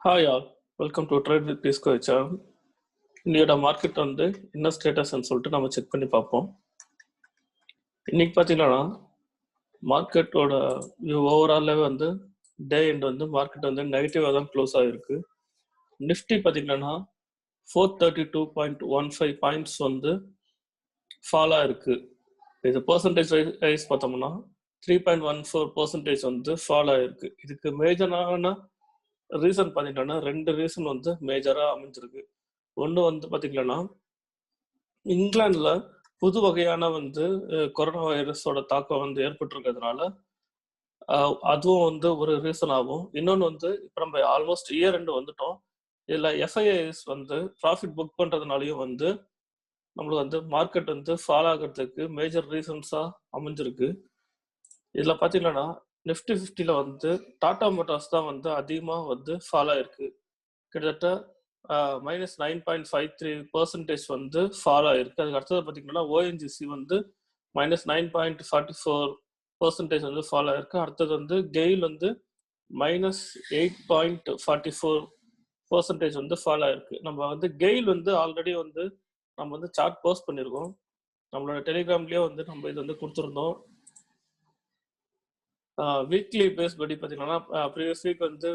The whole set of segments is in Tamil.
Hi all, welcome to trade with Bisco channel. இன்னையோட மார்க்கெட் வந்து என்ன ஸ்டேட்டஸ்ன்னு சொல்லிட்டு நம்ம செக் பண்ணி பார்ப்போம். இன்னைக்கு பார்த்தீங்கன்னா மார்க்கெட்டோட ஓவராலாகவே வந்து டே எண்ட் வந்து மார்க்கெட் வந்து நெகட்டிவாக தான் க்ளோஸ் ஆகிருக்கு. நிஃப்டி பார்த்தீங்கன்னா 432.15 பாயிண்ட்ஸ் வந்து ஃபால் ஆகிருக்கு. இது பர்சன்டேஜ் வைஸ் பார்த்தோம்னா 3.14% வந்து ஃபால் ஆகிருக்கு. இதுக்கு மேஜரான ரீசன் பார்த்தீங்கன்னா ரெண்டு ரீசன் வந்து மேஜராக அமைஞ்சிருக்கு. ஒன்று வந்து பார்த்தீங்கன்னா இங்கிலாந்துல புது வகையான வந்து கொரோனா வைரஸோட தாக்கம் வந்து ஏற்பட்டிருக்கிறதுனால அதுவும் வந்து ஒரு ரீசன் ஆகும். இன்னொன்று வந்து இப்போ நம்ம ஆல்மோஸ்ட் இயர் எண்டு வந்துட்டோம். இதில் எஃப்ஐஐஸ் வந்து ப்ராஃபிட் புக் பண்ணுறதுனாலையும் வந்து நம்மளுக்கு வந்து மார்க்கெட் வந்து ஃபால் ஆகிறதுக்கு மேஜர் ரீசன்ஸாக அமைஞ்சிருக்கு. இதில் பார்த்தீங்கன்னா நிஃப்டி 50ல வந்து டாடா மோட்டார்ஸ் தான் வந்து அதிகமாக வந்து ஃபால் ஆயிருக்கு. கிட்டத்தட்ட -9.53% வந்து ஃபால் ஆயிருக்கு. அதுக்கு அடுத்தது பார்த்தீங்கன்னா ஓஎன்ஜிசி வந்து -9.44% வந்து ஃபால் ஆயிருக்கு. அடுத்தது வந்து கெயில் வந்து -8.44% வந்து ஃபால் ஆயிருக்கு. நம்ம வந்து கெயில் வந்து ஆல்ரெடி வந்து நம்ம வந்து சார்ட் போஸ்ட் பண்ணியிருக்கோம். நம்மளோட டெலிகிராம்லேயே வந்து நம்ம இது வந்து கொடுத்துருந்தோம். வீக்லி பேஸ் படி பார்த்தீங்கன்னா ப்ரீவியஸ் வீக் வந்து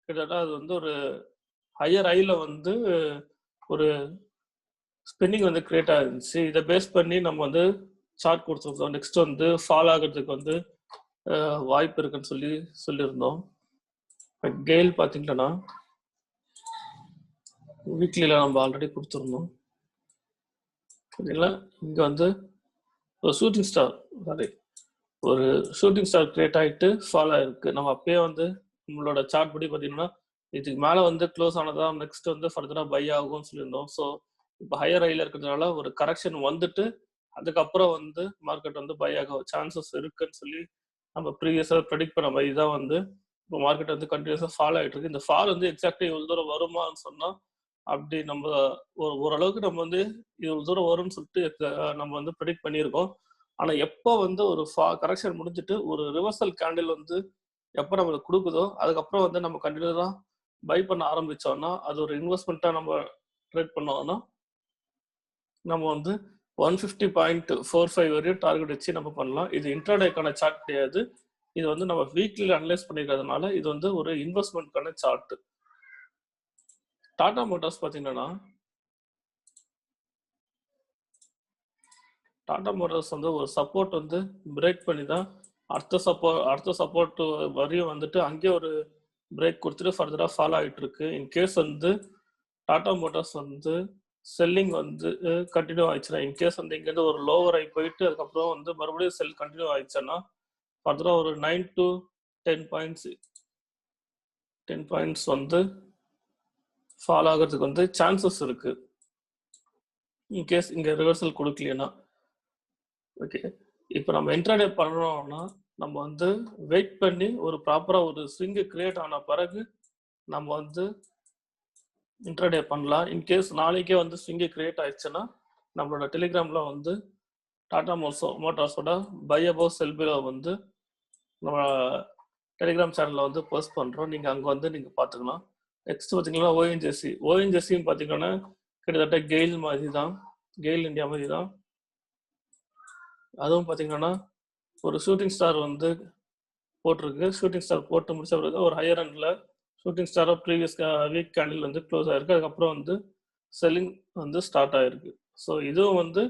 கிட்டத்தட்ட அது வந்து ஒரு ஹையர் ஐல வந்து ஒரு ஸ்பின்னிங் வந்து கிரியேட் ஆயிருந்துச்சு. இதை பேஸ் பண்ணி நம்ம வந்து சார்ட் கொடுத்துருந்தோம். நெக்ஸ்ட் வந்து ஃபால் ஆகிறதுக்கு வந்து வாய்ப்பு இருக்குன்னு சொல்லியிருந்தோம். கெயில் பார்த்தீங்கன்னா வீக்லியில் நம்ம ஆல்ரெடி கொடுத்துருந்தோம். சரிங்களா? இங்கே வந்து ஒரு ஷூட்டிங் ஸ்டார் கிரியேட் ஆகிட்டு ஃபால் ஆயிருக்கு. நம்ம அப்பயே வந்து நம்மளோட சார்ட் படி பார்த்தீங்கன்னா இதுக்கு மேலே வந்து க்ளோஸ் ஆனதான் நெக்ஸ்ட் வந்து ஃபர்தராக பை ஆகும்னு சொல்லியிருந்தோம். ஸோ இப்போ ஹையர் ஐல இருக்கிறதுனால ஒரு கரெக்ஷன் வந்துட்டு அதுக்கப்புறம் வந்து மார்க்கெட் வந்து பை ஆக சான்சஸ் இருக்குன்னு சொல்லி நம்ம ப்ரீவியஸாக ப்ரெடிக்ட் பண்ண மாதிரி தான் வந்து இப்போ மார்க்கெட் வந்து கண்டினியூஸாக ஃபால் ஆகிட்டு இருக்கு. இந்த ஃபால் வந்து எக்ஸாக்டாக இவ்வளோ தூரம் வருமானு சொன்னால் அப்படி நம்ம ஓரளவுக்கு நம்ம வந்து இவ்வளோ தூரம் வரும்னு சொல்லிட்டு நம்ம வந்து ப்ரெடிக்ட் பண்ணியிருக்கோம். ஆனால் எப்போ வந்து ஒரு கரெக்ஷன் முடிஞ்சிட்டு ஒரு ரிவர்சல் கேண்டில் வந்து எப்போ நம்மளுக்கு கொடுக்குதோ அதுக்கப்புறம் வந்து நம்ம கண்டினியூஸாக பை பண்ண ஆரம்பித்தோம்னா அது ஒரு இன்வெஸ்ட்மெண்ட்டாக நம்ம ட்ரேட் பண்ணோம்னா நம்ம வந்து 150.45 வரையும் டார்கெட் வச்சு நம்ம பண்ணலாம். இது இன்ட்ராடேக்கான சார்ட் கிடையாது. இது வந்து நம்ம வீக்லியில் அனலைஸ் பண்ணிக்கிறதுனால இது வந்து ஒரு இன்வெஸ்ட்மெண்ட்கான சார்ட். டாடா மோட்டார்ஸ் பார்த்தீங்கன்னா டாடா மோட்டார்ஸ் வந்து ஒரு சப்போர்ட் வந்து பிரேக் பண்ணி தான் அடுத்த சப்போர்ட் வரையும் வந்துட்டு அங்கேயே ஒரு பிரேக் கொடுத்துட்டு ஃபர்தராக ஃபாலோ ஆகிட்டு இருக்கு. இன்கேஸ் வந்து டாடா மோட்டார்ஸ் வந்து செல்லிங் வந்து கண்டினியூ ஆயிடுச்சுன்னா இன்கேஸ் வந்து இங்கேருந்து ஒரு லோவர் ஆகி போயிட்டு அதுக்கப்புறம் வந்து மறுபடியும் செல் கண்டினியூ ஆயிடுச்சுன்னா ஃபர்தராக ஒரு 9 to 10 பாயிண்ட்ஸ் வந்து ஃபாலோ ஆகிறதுக்கு வந்து சான்சஸ் இருக்கு இன்கேஸ் இங்கே ரிவர்சல் கொடுக்கலைன்னா. ஓகே, இப்போ நம்ம இன்ட்ராடே பண்ணுறோம்னா நம்ம வந்து வெயிட் பண்ணி ஒரு ப்ராப்பராக ஒரு ஸ்விங்கு கிரியேட் ஆன பிறகு நம்ம வந்து இன்ட்ராடே பண்ணலாம். இன்கேஸ் நாளைக்கே வந்து ஸ்விங்கு கிரியேட் ஆயிடுச்சுன்னா நம்மளோட டெலிகிராமில் வந்து டாடா மோட்டார்ஸோட பை அபவ் செல் பிலோ வந்து நம்ம டெலிகிராம் சேனலில் வந்து போஸ்ட் பண்ணுறோம். நீங்கள் அங்கே வந்து நீங்கள் பார்த்துக்கலாம். நெக்ஸ்ட் பார்த்தீங்கன்னா ஓஎன்ஜிசியும் பார்த்தீங்கன்னா கிட்டத்தட்ட கெயில் மாதிரி தான், கெயில் இந்தியா மாதிரி தான். அதுவும் பார்த்தீங்கன்னா ஒரு ஷூட்டிங் ஸ்டார் வந்து போட்டிருக்கு. ஷூட்டிங் ஸ்டார் போட்டு முடிச்ச பிறகு ஒரு ஹையர் எண்டில் ஷூட்டிங் ஸ்டாராக ப்ரீவியஸ் வீக் கேண்டில் வந்து க்ளோஸ் ஆகிருக்கு. அதுக்கப்புறம் வந்து செல்லிங் வந்து ஸ்டார்ட் ஆகிருக்கு. ஸோ இதுவும் வந்து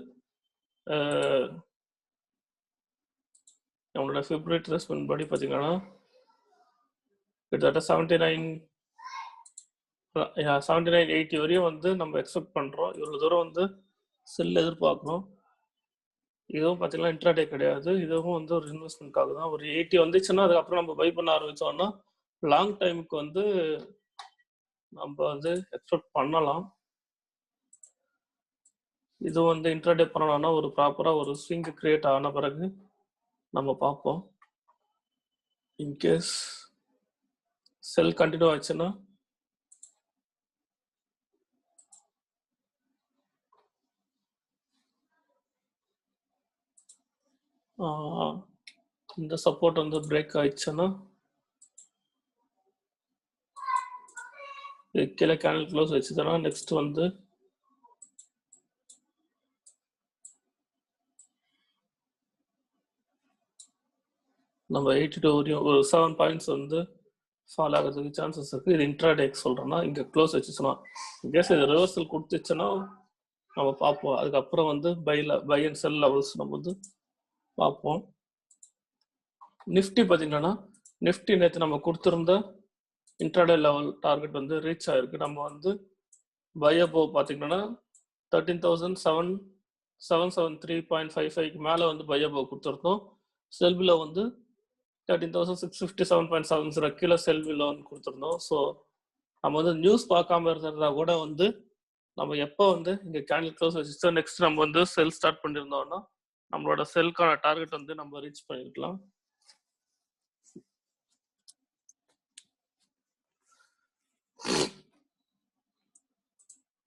நம்மளோட பிப்ரவரி ட்ரெஸ்மெண்ட் படி பார்த்தீங்கன்னா கிட்டத்தட்ட 79.80 வரையும் வந்து நம்ம எக்ஸ்பெக்ட் பண்ணுறோம். இவ்வளோ தூரம் வந்து செல் எதிர்பார்க்குறோம். இதுவும் பார்த்தீங்கன்னா இன்ட்ராடே கிடையாது, இதுவும் வந்து ஒரு இன்வெஸ்ட்மெண்ட்காக தான். ஒரு 80 வந்துச்சுன்னா அதுக்கப்புறம் நம்ம பை பண்ண ஆரம்பித்தோம்னா லாங் டைமுக்கு வந்து நம்ம வந்து எக்ஸ்பெக்ட் பண்ணலாம். இது வந்து இன்ட்ராடே பண்ணலாம்னா ஒரு ப்ராப்பராக ஒரு ஸ்விங் கிரியேட் ஆன பிறகு நம்ம பார்ப்போம். இன்கேஸ் செல் கண்டினியூ ஆச்சுன்னா இந்த சப்போர்ட் வந்து பிரேக் ஆயிடுச்சுன்னா கீழே கேண்டில் க்ளோஸ் வச்சுதுன்னா நெக்ஸ்ட் வந்து நம்ம 82 வரையும் ஒரு 7 பாயிண்ட்ஸ் வந்து ஃபால் ஆகிறதுக்கு சான்சஸ் இருக்குது. இது இன்ட்ராடேக்கு சொல்கிறோன்னா இங்கே க்ளோஸ் வச்சுச்சுன்னா இன்கேஸ் இது ரிவர்சல் கொடுத்துச்சுன்னா நம்ம பார்ப்போம். அதுக்கப்புறம் வந்து பை அண்ட் செல் லெவல்ஸ் நம்ம வந்து பார்ப்போம். நிஃப்டி பார்த்தீங்கன்னா நிஃப்டி நேற்று நம்ம கொடுத்துருந்த இன்ட்ராடே லெவல் டார்கெட் வந்து ரீச் ஆகிருக்கு. நம்ம வந்து பை அபோவ் பார்த்தீங்கன்னா 13,773.55க்கு மேலே வந்து பை அபோவ் கொடுத்துருந்தோம். செல்பில் வந்து 13,657.70 கீழே செல்பில் வந்து கொடுத்துருந்தோம். ஸோ நம்ம வந்து நியூஸ் பார்க்காம இருந்ததா கூட வந்து நம்ம எப்போ வந்து இங்கே கேண்டில் க்ளோஸ் வச்சுட்டு நெக்ஸ்ட் நம்ம வந்து செல் ஸ்டார்ட் பண்ணியிருந்தோம்னா நம்மளோட செல்கான டார்கெட் வந்து நம்ம ரீச் பண்ணிருக்கலாம்.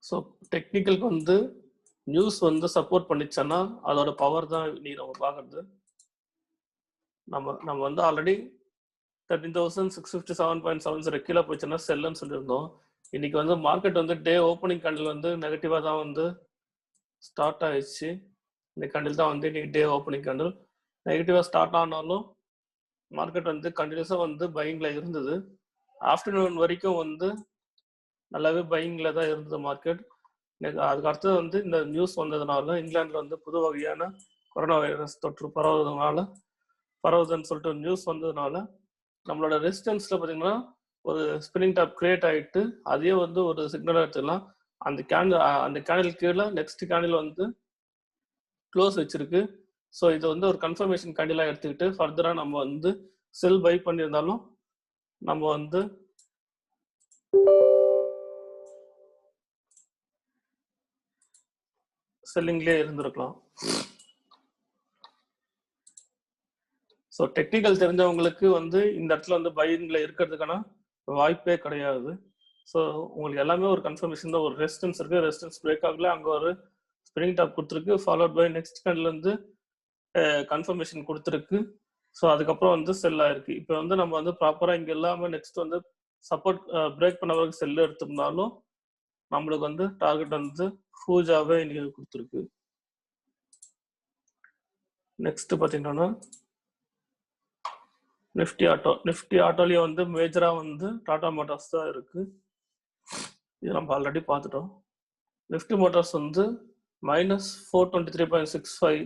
ஸோ டெக்னிக்கலுக்கு வந்து நியூஸ் வந்து சப்போர்ட் பண்ணிச்சோன்னா அதோட பவர் தான் நீ நம்ம பார்க்கறது. நம்ம வந்து ஆல்ரெடி 13,657.70 கீழே போயிடுச்சுன்னா செல்லுன்னு சொல்லியிருந்தோம். இன்னைக்கு வந்து மார்க்கெட் வந்து டே ஓப்பனிங் கேண்டில் வந்து நெகட்டிவாக தான் வந்து ஸ்டார்ட் ஆயிடுச்சு. இந்த கேண்டில் தான் வந்து இன்னைக்கு டே ஓப்பனிங் கேண்டில் நெகட்டிவாக ஸ்டார்ட் ஆனாலும் மார்க்கெட் வந்து கண்டினியூஸாக வந்து பையிங்கில் இருந்தது. ஆஃப்டர்நூன் வரைக்கும் வந்து நல்லாவே பையிங்கில் தான் இருந்தது மார்க்கெட். அதுக்கு அடுத்தது வந்து இந்த நியூஸ் வந்ததுனால இங்கிலாண்டில் வந்து புது வகையான கொரோனா வைரஸ் தொற்று பரவுதுன்னு சொல்லிட்டு நியூஸ் வந்ததுனால நம்மளோட ரெசிஸ்டன்ஸில் பார்த்தீங்கன்னா ஒரு ஸ்பின்னிங் டாப் கிரியேட் ஆகிட்டு அதையே வந்து ஒரு சிக்னலாக எடுத்துக்கலாம். அந்த கேண்டில் கீழே நெக்ஸ்ட் கேண்டில் வந்து க்ளோஸ் வச்சிருக்கு. ஸோ இது வந்து ஒரு கன்ஃபர்மேஷன் கேண்டிலாக எடுத்துக்கிட்டு ஃபர்தராக நம்ம வந்து செல் பை பண்ணியிருந்தாலும் நம்ம வந்து செல்லிங்லேயே இருந்திருக்கலாம். ஸோ டெக்னிக்கல் தெரிஞ்சவங்களுக்கு வந்து இந்த இடத்துல வந்து பையிங்ல இருக்கிறதுக்கான வாய்ப்பே கிடையாது. ஸோ உங்களுக்கு எல்லாமே ஒரு கன்ஃபர்மேஷன் தான். ஒரு ரெசிஸ்டன்ஸ் இருக்கு, ரெசிஸ்டன்ஸ் பிரேக் ஆகல, அங்கே ஒரு ஸ்பிரிங் டாப் கொடுத்துருக்கு, ஃபாலோட் பை நெக்ஸ்ட் கேண்டில் வந்து கன்ஃபர்மேஷன் கொடுத்துருக்கு. ஸோ அதுக்கப்புறம் வந்து செல் ஆயிருக்கு. இப்போ வந்து நம்ம வந்து ப்ராப்பராக இங்கே இல்லாமல் நெக்ஸ்ட் வந்து சப்போர்ட் பிரேக் பண்ண வரைக்கும் செல்லு எடுத்திருந்தாலும் நம்மளுக்கு வந்து டார்கெட் வந்து ஹூஜாவே இன்னைக்கு கொடுத்துருக்கு. நெக்ஸ்ட் பார்த்தீங்கன்னா நிஃப்டி ஆட்டோலயே வந்து மேஜரா வந்து டாடா மோட்டார்ஸ் தான் இருக்கு. இது நம்ம ஆல்ரெடி பார்த்துட்டோம். நிஃப்டி மோட்டார்ஸ் வந்து -423.65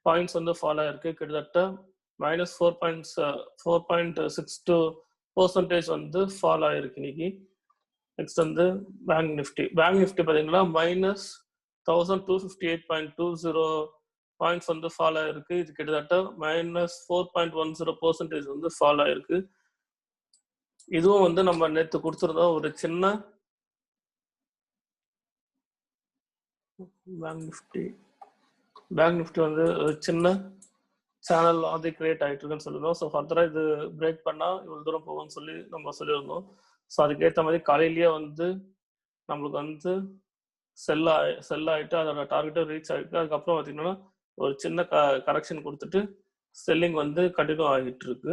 பாயிண்ட்ஸ் வந்து ஃபால் ஆயிருக்கு. கிட்டத்தட்ட -4.62% வந்து ஃபால் ஆயிருக்கு இன்னைக்கு. நெக்ஸ்ட் வந்து பேங்க் நிஃப்டி பார்த்தீங்கன்னா -1258.20 பாயிண்ட்ஸ் வந்து ஃபால் ஆயிருக்கு. இது கிட்டத்தட்ட -4.10% வந்து ஃபால் ஆயிருக்கு. இதுவும் வந்து நம்ம நேற்று கொடுத்துருந்தோம் ஒரு சின்ன பேங்க் நிஃப்டி வந்து ஒரு சின்ன சேனல் வந்து கிரியேட் ஆகிட்டு இருக்குன்னு சொல்லியிருந்தோம். ஸோ ஃபர்தராக இது பிரேக் பண்ணால் இவ்வளோ தூரம் போகும்னு சொல்லி நம்ம சொல்லியிருந்தோம். ஸோ அதுக்கேற்ற மாதிரி காலையிலேயே வந்து நம்மளுக்கு வந்து செல் ஆகிட்டு அதோட டார்கெட்டும் ரீச் ஆகிட்டு அதுக்கப்புறம் பார்த்தீங்கன்னா ஒரு சின்ன கரெக்ஷன் கொடுத்துட்டு செல்லிங் வந்து கண்டினியூ ஆகிட்டு இருக்கு.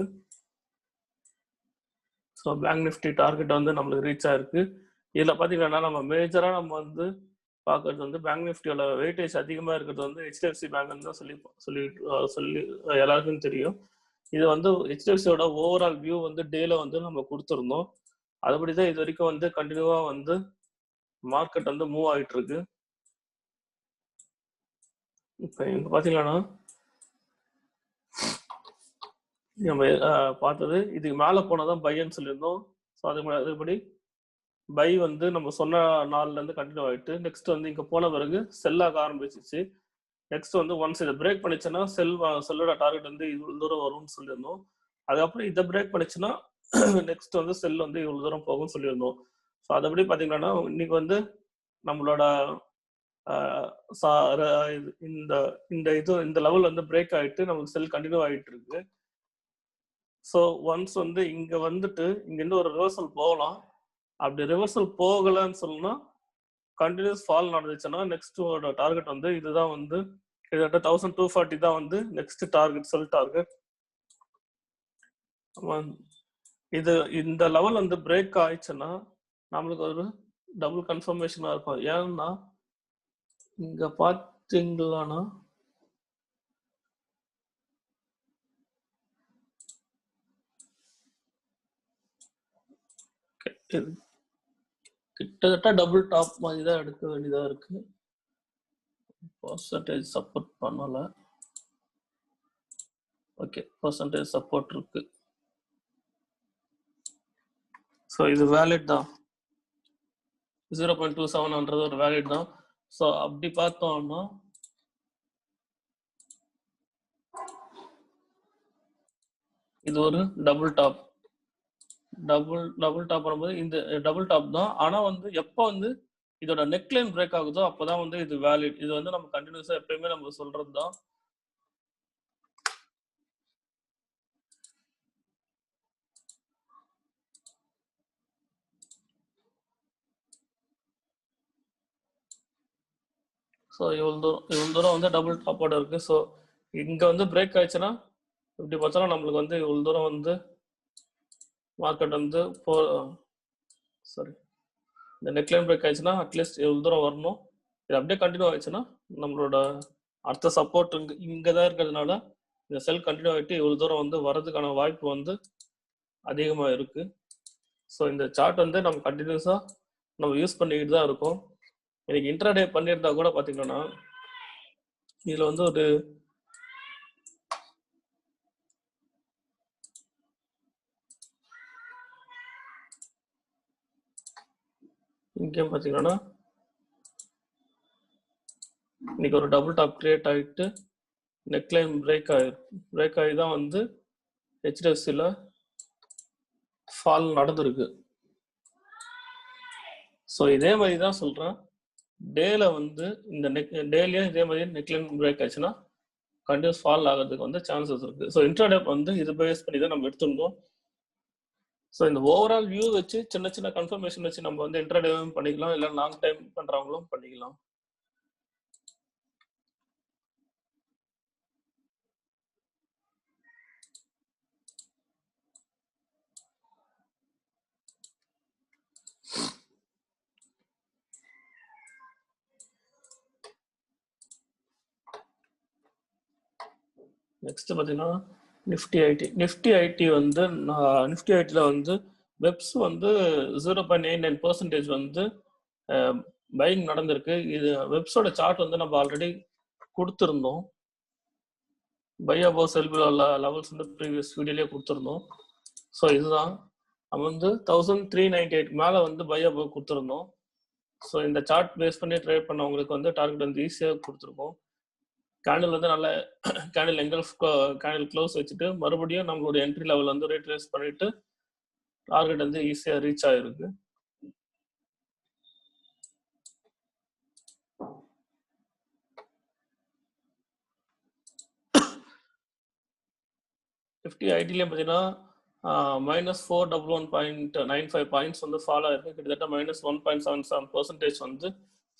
ஸோ பேங்க் நிஃப்டி டார்கெட் வந்து நம்மளுக்கு ரீச் ஆயிருக்கு. இதில் பார்த்தீங்கன்னா நம்ம மேஜராக நம்ம வந்து பார்க்கறது வந்து பேங்க் நிஃப்டியோட வெயிட்டேஜ் அதிகமாக இருக்கிறது வந்து HDFC பேங்க்னு தான் சொல்லி எல்லாருக்கும் தெரியும். இது வந்து HDFCயோட ஓவரால் வியூ வந்து டேல வந்து நம்ம கொடுத்துருந்தோம். அதுபடி தான் இது வரைக்கும் வந்து கண்டினியூவாக வந்து மார்க்கெட் வந்து மூவ் ஆகிட்டு இருக்கு. இப்போ இங்க பார்த்தீங்கன்னா நம்ம பார்த்தது இதுக்கு மேலே போனதான் பையன்னு சொல்லியிருந்தோம். ஸோ அதுபடி பை வந்து நம்ம சொன்ன நாள்லேருந்து கண்டினியூ ஆகிட்டு நெக்ஸ்ட் வந்து இங்கே போன பிறகு செல்லாக ஆரம்பிச்சிச்சு. நெக்ஸ்ட் வந்து ஒன்ஸ் இதை பிரேக் பண்ணிச்சுன்னா செல்லோட டார்கெட் வந்து இவ்வளோ தூரம் வரும்னு சொல்லியிருந்தோம். அதுக்கப்புறம் இதை பிரேக் பண்ணிச்சுன்னா நெக்ஸ்ட் வந்து செல் வந்து இவ்வளோ தூரம் போகும்னு சொல்லியிருந்தோம். ஸோ அதுபடி பார்த்தீங்கன்னா இன்னைக்கு வந்து நம்மளோட இந்த லெவல் வந்து பிரேக் ஆகிட்டு நமக்கு செல் கண்டினியூ ஆகிட்டு இருக்கு. ஸோ ஒன்ஸ் வந்து இங்கே வந்துட்டு இங்கேருந்து ஒரு ரிவர்சல் போகலாம். அப்படி ரிவர்சல் போகலன்னு சொல்லணும்னா கண்டினியூஸ் ஃபால் நடந்துச்சுன்னா நெக்ஸ்ட் டார்கெட் வந்து இதுதான் வந்து கிட்டத்தட்ட 1240 தான் வந்து நெக்ஸ்ட் டார்கெட் செல் டார்கெட். இது இந்த லெவல் வந்து பிரேக் ஆயிடுச்சுன்னா நம்மளுக்கு ஒரு டபுள் கன்ஃபர்மேஷனா இருக்கும். ஏன்னா இங்க பாத்தீங்களான்னா கிட்டத்தட்ட டபுள் டாப் மாதிரி தான் எடுக்க வேண்டியதா இருக்கு. பர்சன்டேஜ் சப்போர்ட் பண்ணல. ஓகே, பர்சன்டேஜ் சப்போர்ட் இருக்கு. ஸோ இது வேலிட் தான். 0.27ன்றது ஒரு வேலிட் தான். ஸோ அப்படி பார்த்தோம்னா இது ஒரு டபுள் டாப். டபுள் டாப் பண்ணும்போது இந்த டபுள் டாப் தான். ஆனால் வந்து எப்போ வந்து இதோட நெக்லைன் பிரேக் ஆகுதோ அப்போதான் வந்து இது வேலிட். இது வந்து நம்ம கண்டினியூஸாக எப்பயுமே நம்ம சொல்றது தான். ஸோ இவ்வளோ தூரம் வந்து டபுள் டாப்போட இருக்கு. ஸோ இங்கே வந்து பிரேக் ஆயிடுச்சுன்னா இப்படி பார்த்தாலும் நம்மளுக்கு வந்து இவ்வளோ தூரம் வந்து மார்க்கெட் வந்து சாரி இந்த நெக்லைன் பிரேக் ஆயிடுச்சுன்னா அட்லீஸ்ட் இவ்வளோ தூரம் வரணும். இது அப்படியே கண்டினியூ ஆயிடுச்சுன்னா நம்மளோட அடுத்த சப்போர்ட் இங்கே தான் இருக்கிறதுனால இந்த செல் கண்டினியூ ஆகிட்டு இவ்வளோ தூரம் வந்து வர்றதுக்கான வாய்ப்பு வந்து அதிகமாக இருக்கு. ஸோ இந்த சார்ட் வந்து நம்ம கண்டினியூஸாக நம்ம யூஸ் பண்ணிக்கிட்டு தான் இருக்கோம். எனக்கு இன்ட்ராடே பண்ணியிருந்தா கூட பார்த்தீங்கன்னா இதில் வந்து ஒரு இங்கே பார்த்தீங்கன்னா இன்னைக்கு ஒரு டபுள் டாப் கிரியேட் ஆகிட்டு நெக்லைன் பிரேக் ஆகி தான் வந்து ஹெச்டிஎஃப்சியில் ஃபால் நடந்திருக்கு. ஸோ இதே மாதிரி தான் சொல்கிறேன், டேல வந்து இந்த டேலியும் இதே மாதிரி நெக்லைன் பிரேக் ஆச்சுன்னா கண்டினியூஸ் ஃபால் ஆகிறதுக்கு வந்து சான்சஸ் இருக்கு. ஸோ இன்ட்ராடே வந்து இது பேஸ் பண்ணி தான் நம்ம எடுத்துருந்தோம். ஸோ இந்த ஓவரால் வியூ வச்சு சின்ன சின்ன கன்ஃபர்மேஷன் வச்சு நம்ம வந்து இன்ட்ராடேவும் பண்ணிக்கலாம், இல்லை லாங் டைம் பண்ணுறவங்களும் பண்ணிக்கலாம். நெக்ஸ்ட் பார்த்தீங்கன்னா நிஃப்டி ஐடி வந்து நிஃப்டி ஐடியில் வந்து வெப்ஸ் வந்து 0.89% வந்து பையிங் நடந்திருக்கு. இது வெப்ஸோட சார்ட் வந்து நம்ம ஆல்ரெடி கொடுத்துருந்தோம். By above sell below levels வந்து ப்ரீவியஸ் வீடியோலேயே கொடுத்துருந்தோம். ஸோ இதுதான் நம்ம வந்து 1398 மேலே வந்து பை அபவ் கொடுத்துருந்தோம். ஸோ இந்த சார்ட் பேஸ் பண்ணி ட்ரேட் பண்ணவங்களுக்கு வந்து டார்கெட் வந்து ஈஸியாக கொடுத்துருக்கோம். கேண்டில் வந்து நல்ல கேண்டில் எங்கல்ஃப் கேண்டில் க்ளோஸ் வச்சுட்டு மறுபடியும் நம்மளோட என்ட்ரி லெவல் வந்து ரீட்ரேஸ் பண்ணிட்டு டார்கெட் வந்து ஈஸியாக ரீச் ஆகிருக்கு. நிஃப்டி ஐடிலையும் பார்த்தீங்கன்னா -411.95 பாயிண்ட்ஸ் வந்து ஃபால் ஆயிருக்கு. கிட்டத்தட்ட -1.77% வந்து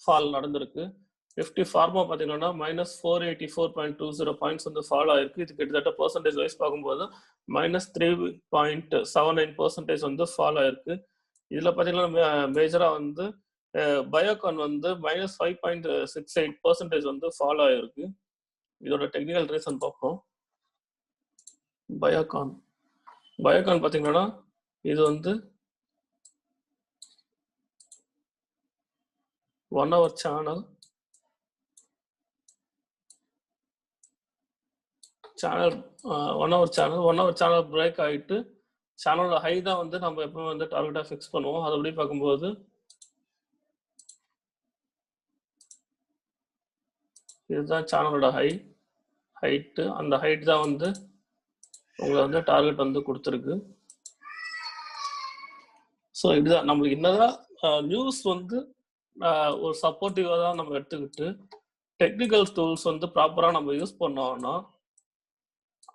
ஃபால் நடந்திருக்கு. நிஃப்டி ஃபார்மா பார்த்தீங்கன்னா -484.20 பாயிண்ட்ஸ் வந்து ஃபால் ஆயிருக்கு. இது கிட்டத்தட்ட பர்சன்டேஜ் வைஸ் பார்க்கும்போது -3.79% வந்து ஃபால் ஆயிருக்கு. இதில் பார்த்தீங்கன்னா மேஜராக வந்து பயோகான் வந்து -5.68% வந்து ஃபால் ஆயிருக்கு. இதோட டெக்னிக்கல் ரீசன் பார்ப்போம். பயோகான் பார்த்தீங்கன்னா இது வந்து 1 hour channel 1 hour channel break ஆகிட்டு சேனலோட ஹை தான் வந்து நம்ம எப்பவுமே வந்து டார்கெட்டாக ஃபிக்ஸ் பண்ணுவோம். அது அப்படி பார்க்கும்போது இதுதான் சேனலோட ஹைட்டு. அந்த ஹைட் தான் வந்து உங்களை வந்து டார்கெட் வந்து கொடுத்துருக்கு. ஸோ இதுதான் நம்மளுக்கு என்னதான் நியூஸ் வந்து ஒரு சப்போர்ட்டிவாக தான் நம்ம எடுத்துக்கிட்டு டெக்னிக்கல் டூல்ஸ் வந்து ப்ராப்பராக நம்ம யூஸ் பண்ணோம்னா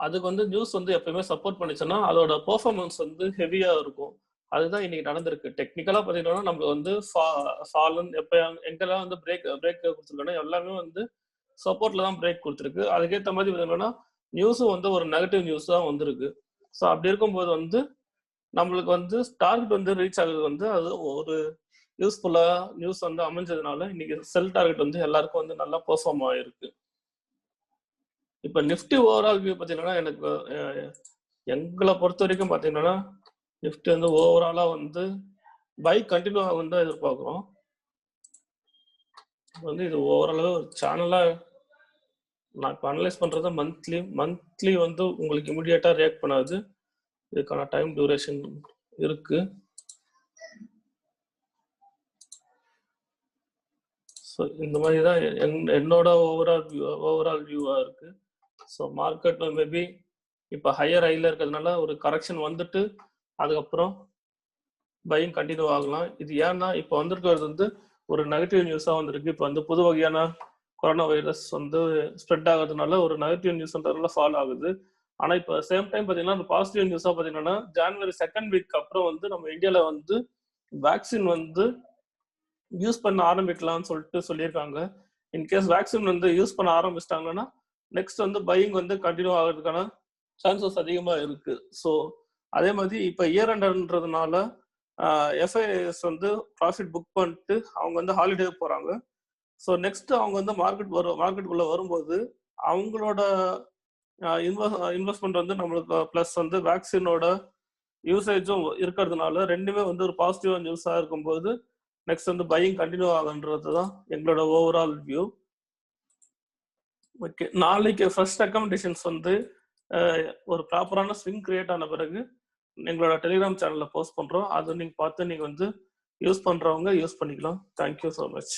அதுக்கு வந்து நியூஸ் வந்து எப்பயுமே சப்போர்ட் பண்ணிச்சுன்னா அதோட பெர்ஃபார்மன்ஸ் வந்து ஹெவியாக இருக்கும். அதுதான் இன்னைக்கு நடந்திருக்கு. டெக்னிக்கலாக பார்த்தீங்கன்னா நம்ம வந்து ஃபாலன் எப்போ எங்கெல்லாம் வந்து பிரேக் கொடுத்துருக்கோன்னா எல்லாமே வந்து சப்போர்ட்ல தான் பிரேக் கொடுத்துருக்கு. அதுக்கேற்ற மாதிரி பார்த்தீங்கன்னா நியூஸும் வந்து ஒரு நெகட்டிவ் நியூஸ் தான் வந்திருக்கு. ஸோ அப்படி இருக்கும்போது வந்து நம்மளுக்கு வந்து டார்கெட் வந்து ரீச் ஆகுது வந்து அது ஒரு யூஸ்ஃபுல்லா நியூஸ் வந்து அமைஞ்சதுனால இன்னைக்கு செல் டார்கெட் வந்து எல்லாருக்கும் வந்து நல்லா பெர்ஃபார்ம் ஆயிருக்கு. இப்ப நிஃப்டி ஓவரால் வியூ பார்த்தீங்கன்னா எனக்கு எங்களை பொறுத்த வரைக்கும் பார்த்தீங்கன்னா நிஃப்டி வந்து ஓவராலா வந்து பை கண்டினியூ ஆகும் தான் எதிர்பார்க்குறோம். வந்து இது ஓவராலாக ஒரு சேனலா நான் இப்போ அனலைஸ் பண்றது மந்த்லி வந்து உங்களுக்கு இமிடியேட்டா ரியாக்ட் பண்ணாது. இதுக்கான டைம் டியூரேஷன் இருக்கு. ஸோ இந்த மாதிரி தான் என்னோட ஓவரால் வியூவா இருக்கு. ஸோ மார்க்கெட் மேபி இப்போ ஹையர் ஹைல இருக்கிறதுனால ஒரு கரெக்ஷன் வந்துட்டு அதுக்கப்புறம் பையிங் கண்டினியூ ஆகலாம். இது ஏன்னா இப்போ வந்திருக்கிறது வந்து ஒரு நெகட்டிவ் நியூஸாக வந்திருக்கு. இப்போ வந்து புது வகையான கொரோனா வைரஸ் வந்து ஸ்ப்ரெட் ஆகுறதுனால ஒரு நெகட்டிவ் நியூஸ்ன்றதுனால ஃபாலோ ஆகுது. ஆனால் இப்போ சேம் டைம் பார்த்தீங்கன்னா ஒரு பாசிட்டிவ் நியூஸாக பார்த்தீங்கன்னா ஜனவரி 2nd வீக் அப்புறம் வந்து நம்ம இந்தியாவில் வந்து வேக்சின் வந்து யூஸ் பண்ண ஆரம்பிக்கலாம்னு சொல்லியிருக்காங்க. இன்கேஸ் வேக்சின் வந்து யூஸ் பண்ண ஆரம்பிச்சிட்டாங்கன்னா நெக்ஸ்ட் வந்து பையிங் வந்து கண்டினியூ ஆகிறதுக்கான சான்சஸ் அதிகமாக இருக்கு. ஸோ அதே மாதிரி இப்போ இயர் எண்டர்ன்றதுனால எஃப்ஐஎஸ் வந்து ப்ராஃபிட் புக் பண்ணிட்டு அவங்க வந்து ஹாலிடே போகிறாங்க. ஸோ நெக்ஸ்ட் அவங்க வந்து மார்க்கெட்டுக்குள்ளே வரும்போது அவங்களோட இன்வெஸ்ட்மெண்ட் வந்து நம்மளுக்கு ப்ளஸ் வந்து வேக்சினோட யூசேஜும் இருக்கிறதுனால ரெண்டுமே வந்து ஒரு பாசிட்டிவ் நியூஸாக இருக்கும்போது நெக்ஸ்ட் வந்து பையிங் கண்டினியூ ஆகுன்றது தான் எங்களோட ஓவரால் வியூ. ஓகே, நாளைக்கு ஃபர்ஸ்ட் ரெக்கமெண்டேஷன்ஸ் வந்து ஒரு ப்ராப்பரான ஸ்விங் கிரியேட் ஆன பிறகு எங்களோட டெலிகிராம் சேனல்ல போஸ்ட் பண்றோம். அதை நீங்க பார்த்து நீங்க வந்து யூஸ் பண்றவங்க யூஸ் பண்ணிக்கலாம். Thank you so much.